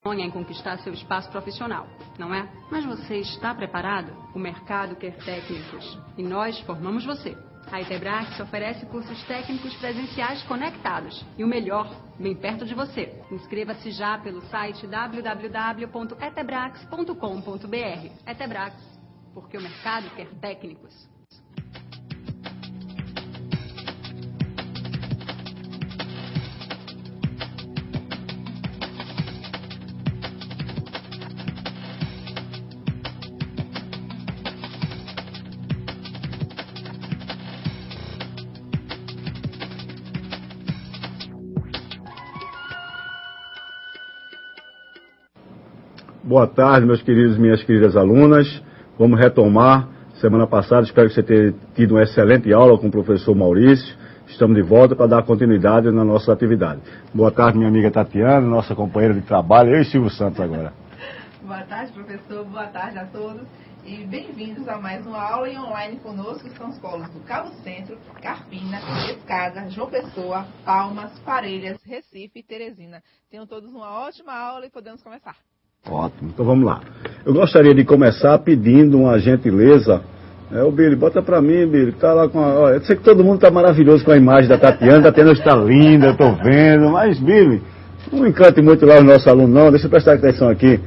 sonha em conquistar seu espaço profissional, não é? Mas você está preparado? O mercado quer técnicos e nós formamos você. A Etebrax oferece cursos técnicos presenciais conectados e o melhor, bem perto de você. Inscreva-se já pelo site www.etebrax.com.br. Etebrax, porque o mercado quer técnicos. Boa tarde, meus queridos e minhas queridas alunas. Vamos retomar. Semana passada, espero que você tenha tido uma excelente aula com o professor Maurício. Estamos de volta para dar continuidade na nossa atividade. Boa tarde, minha amiga Tatiana, nossa companheira de trabalho, eu e Silvio Santos agora. Boa tarde, professor. Boa tarde a todos. E bem-vindos a mais uma aula em online conosco, que são os polos do Cabo Centro, Carpina, Escada, João Pessoa, Palmas, Parelhas, Recife e Teresina. Tenham todos uma ótima aula e podemos começar. Ótimo, então vamos lá. Eu gostaria de começar pedindo uma gentileza. O Billy, bota pra mim, Billy, tá lá com a... Eu sei que todo mundo tá maravilhoso com a imagem da Tatiana, Tatiana está linda, eu tô vendo, mas Billy, não encante muito lá os nossos alunos não, deixa eu prestar atenção aqui.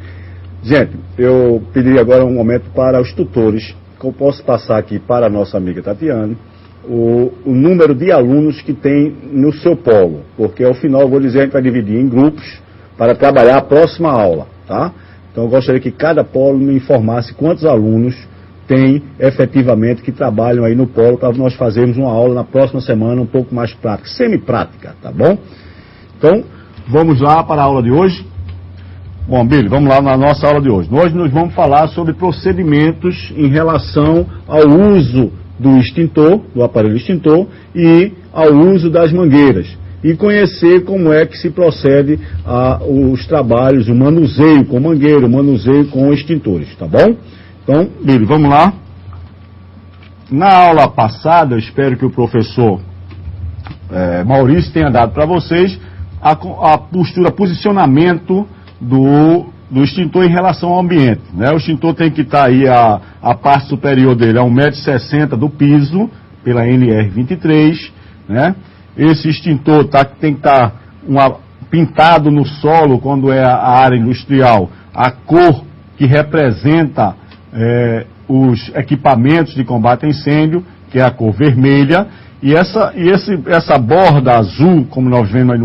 Gente, eu pediria agora um momento para os tutores, que eu posso passar aqui para a nossa amiga Tatiana, o número de alunos que tem no seu polo, porque ao final eu vou dizer que a gente vai dividir em grupos para trabalhar a próxima aula. Tá? Então eu gostaria que cada polo me informasse quantos alunos tem efetivamente que trabalham aí no polo para nós fazermos uma aula na próxima semana um pouco mais prática, semi-prática, tá bom? Então, vamos lá para a aula de hoje. Bom, Billy, vamos lá na nossa aula de hoje. Hoje nós vamos falar sobre procedimentos em relação ao uso do extintor, do aparelho extintor e ao uso das mangueiras. E conhecer como é que se procede os trabalhos, o manuseio com mangueira, o manuseio com extintores, tá bom? Então, Billy, vamos lá. Na aula passada, eu espero que o professor Maurício tenha dado para vocês a postura, posicionamento do extintor em relação ao ambiente, né? O extintor tem que estar aí, a parte superior dele a 1,60 m do piso, pela NR23, né? Esse extintor tem que estar pintado no solo, quando é a área industrial, a cor que representa os equipamentos de combate a incêndio, que é a cor vermelha, e essa borda azul, como nós vemos aí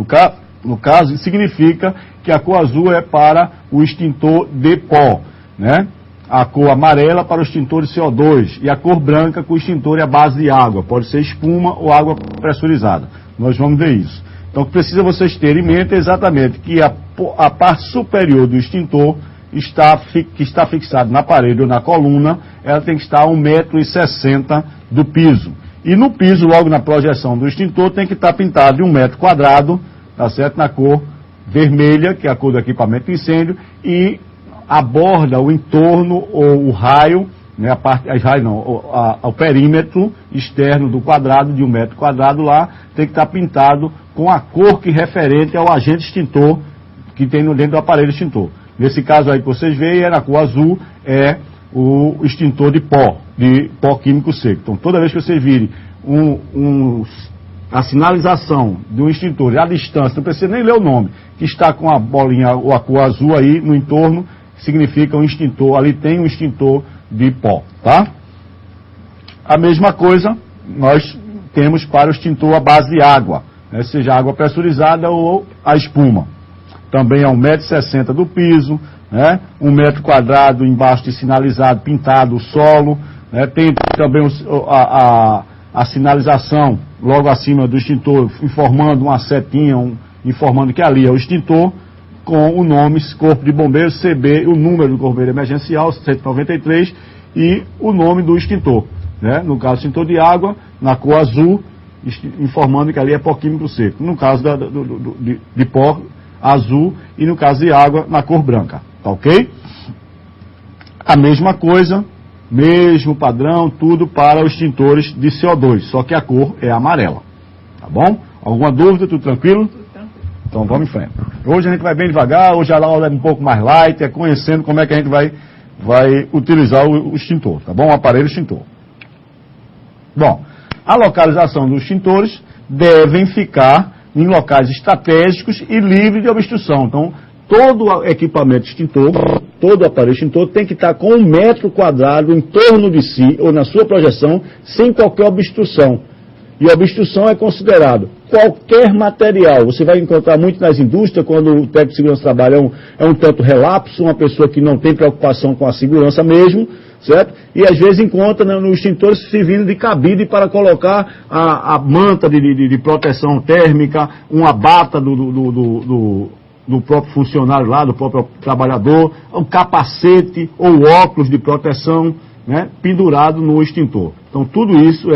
no caso, significa que a cor azul é para o extintor de pó, né? A cor amarela para o extintor de CO2 e a cor branca com o extintor à base de água, pode ser espuma ou água pressurizada. Nós vamos ver isso. Então, o que precisa vocês terem em mente é exatamente que a parte superior do extintor que está fixado na parede ou na coluna, ela tem que estar a 1,60 m do piso. E no piso, logo na projeção do extintor, tem que estar pintado de 1 metro quadrado, tá certo? Na cor vermelha, que é a cor do equipamento de incêndio, e a borda, o entorno ou o raio, né, o perímetro externo do quadrado, de 1 metro quadrado lá, tem que estar pintado com a cor que referente ao agente extintor que tem dentro do aparelho extintor. Nesse caso aí que vocês veem, na cor azul, é o extintor de pó químico seco. Então, toda vez que vocês virem a sinalização de um extintor à distância, não precisa nem ler o nome, que está com a bolinha ou a cor azul aí no entorno, significa um extintor, ali tem um extintor de pó, tá? A mesma coisa nós temos para o extintor à base de água, né, seja água pressurizada ou a espuma. Também é 1,60 m do piso, né, 1 metro quadrado embaixo de sinalizado, pintado o solo, né, tem também a sinalização logo acima do extintor, informando uma setinha, informando que ali é o extintor, com o nome Corpo de Bombeiros, CB, o número do bombeiro emergencial, 193, e o nome do extintor, né? No caso, extintor de água, na cor azul, informando que ali é pó químico seco. No caso de pó, azul, e no caso de água, na cor branca, tá ok? A mesma coisa, mesmo padrão, tudo para os extintores de CO2, só que a cor é amarela, tá bom? Alguma dúvida? Tudo tranquilo? Tudo tranquilo. Então vamos em frente. Hoje a gente vai bem devagar, hoje a aula é um pouco mais light, é conhecendo como é que a gente vai utilizar o extintor, tá bom? O aparelho extintor. Bom, a localização dos extintores devem ficar em locais estratégicos e livres de obstrução. Então, todo equipamento extintor, todo aparelho extintor tem que estar com 1 metro quadrado em torno de si ou na sua projeção, sem qualquer obstrução. E obstrução é considerado qualquer material. Você vai encontrar muito nas indústrias, quando o técnico de segurança trabalha, é um tanto relapso, uma pessoa que não tem preocupação com a segurança mesmo, certo? E às vezes encontra, né, no extintor servindo de cabide para colocar a manta de proteção térmica, uma bata do próprio funcionário lá, do próprio trabalhador, um capacete ou óculos de proteção, né, pendurado no extintor. Então tudo isso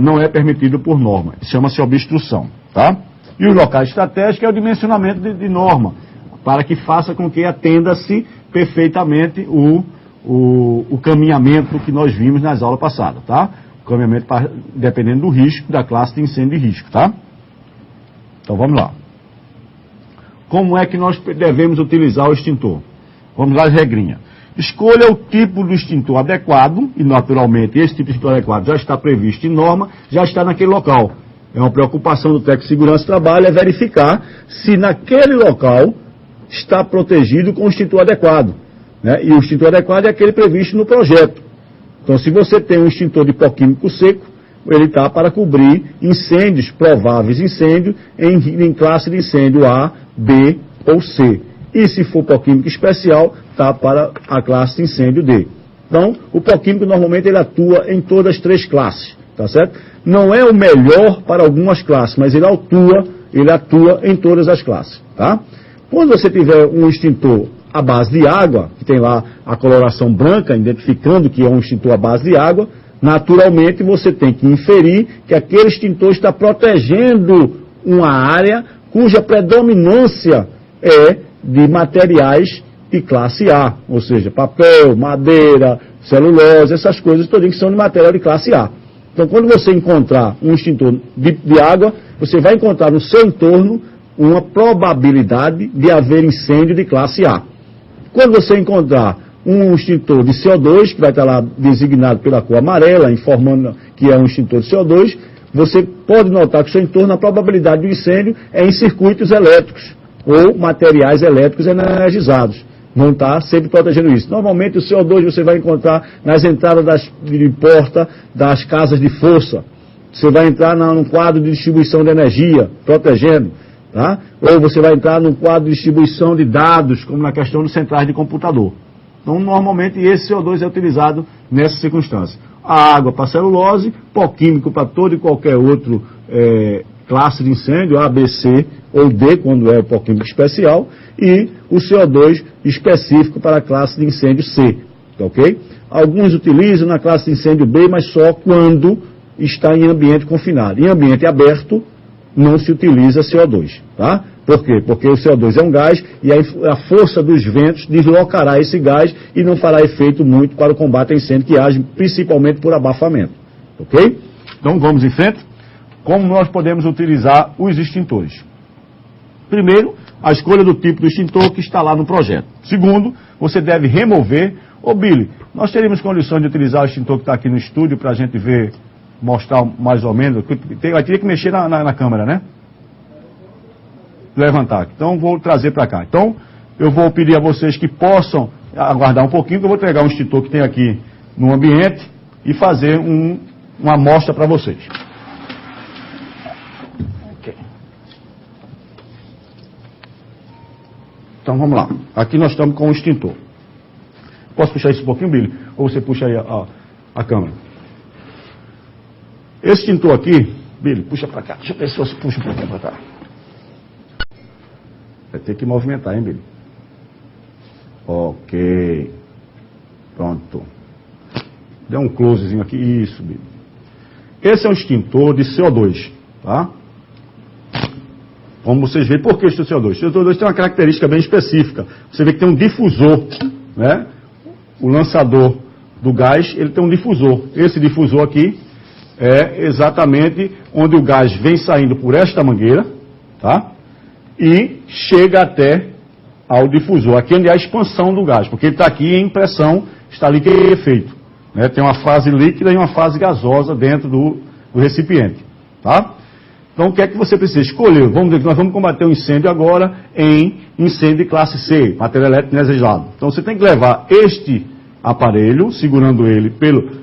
não é permitido por norma, chama-se obstrução, tá? E os locais estratégicos é o dimensionamento de norma, para que faça com que atenda-se perfeitamente o caminhamento que nós vimos nas aulas passadas, tá? O caminhamento dependendo do risco, da classe de incêndio de risco, tá? Então vamos lá. Como é que nós devemos utilizar o extintor? Vamos lá, as regrinhas. Escolha o tipo do extintor adequado, e naturalmente esse tipo de extintor adequado já está previsto em norma, já está naquele local. É uma preocupação do técnico de segurança do trabalho, é verificar se naquele local está protegido com o extintor adequado, né? E o extintor adequado é aquele previsto no projeto. Então, se você tem um extintor de pó químico seco, ele está para cobrir incêndios, prováveis incêndios, em classe de incêndio A, B ou C. E se for pó químico especial, está para a classe de incêndio D. Então, o pó químico normalmente ele atua em todas as 3 classes, tá certo? Não é o melhor para algumas classes, mas ele atua em todas as classes, tá? Quando você tiver um extintor à base de água, que tem lá a coloração branca, identificando que é um extintor à base de água, naturalmente você tem que inferir que aquele extintor está protegendo uma área cuja predominância é de materiais de classe A, ou seja, papel, madeira, celulose, essas coisas todas que são de material de classe A. Então, quando você encontrar um extintor de água, você vai encontrar no seu entorno uma probabilidade de haver incêndio de classe A. Quando você encontrar um extintor de CO2, que vai estar lá designado pela cor amarela, informando que é um extintor de CO2, você pode notar que o seu entorno, a probabilidade do incêndio é em circuitos elétricos ou materiais elétricos energizados. Não está sempre protegendo isso. Normalmente o CO2 você vai encontrar nas entradas de porta das casas de força. Você vai entrar num quadro de distribuição de energia, protegendo. Tá? Ou você vai entrar num quadro de distribuição de dados, como na questão dos centrais de computador. Então, normalmente, esse CO2 é utilizado nessa circunstância. A água para celulose, pó químico para todo e qualquer outro classe de incêndio, A, B, C ou D, quando é o pó químico especial, e o CO2 específico para a classe de incêndio C. Tá, ok? Alguns utilizam na classe de incêndio B, mas só quando está em ambiente confinado. Em ambiente aberto, não se utiliza CO2, tá? Por quê? Porque o CO2 é um gás e a força dos ventos deslocará esse gás e não fará efeito muito para o combate a incêndio, que age principalmente por abafamento, ok? Então vamos em frente. Como nós podemos utilizar os extintores? Primeiro, a escolha do tipo do extintor que está lá no projeto. Segundo, você deve remover. Ô Billy, nós teríamos condições de utilizar o extintor que está aqui no estúdio para a gente ver, mostrar mais ou menos. Vai ter que mexer na câmera, né? Levantar. Então vou trazer para cá. Então eu vou pedir a vocês que possam aguardar um pouquinho, que eu vou pegar um extintor que tem aqui no ambiente e fazer uma amostra para vocês. Okay. Então vamos lá. Aqui nós estamos com o extintor. Posso puxar isso um pouquinho, Billy? Ou você puxa aí a câmera? Esse extintor aqui, Billy, puxa para cá. Deixa eu ver se você puxa um pouquinho para cá. Vai ter que movimentar, hein, Billy? Ok. Pronto. Dê um closezinho aqui. Isso, Billy. Esse é um extintor de CO2, tá? Como vocês veem, por que esse CO2? O CO2 tem uma característica bem específica. Você vê que tem um difusor, né? O lançador do gás, ele tem um difusor. Esse difusor aqui é exatamente onde o gás vem saindo por esta mangueira, tá? e chega até ao difusor, aqui onde é a expansão do gás, porque ele está aqui em pressão, está ali que é feito. Né? Tem uma fase líquida e uma fase gasosa dentro do recipiente. Tá? Então, o que é que você precisa escolher? Vamos dizer que nós vamos combater o incêndio agora em incêndio de classe C, material elétrico inexejado. Então, você tem que levar este aparelho, segurando ele pelo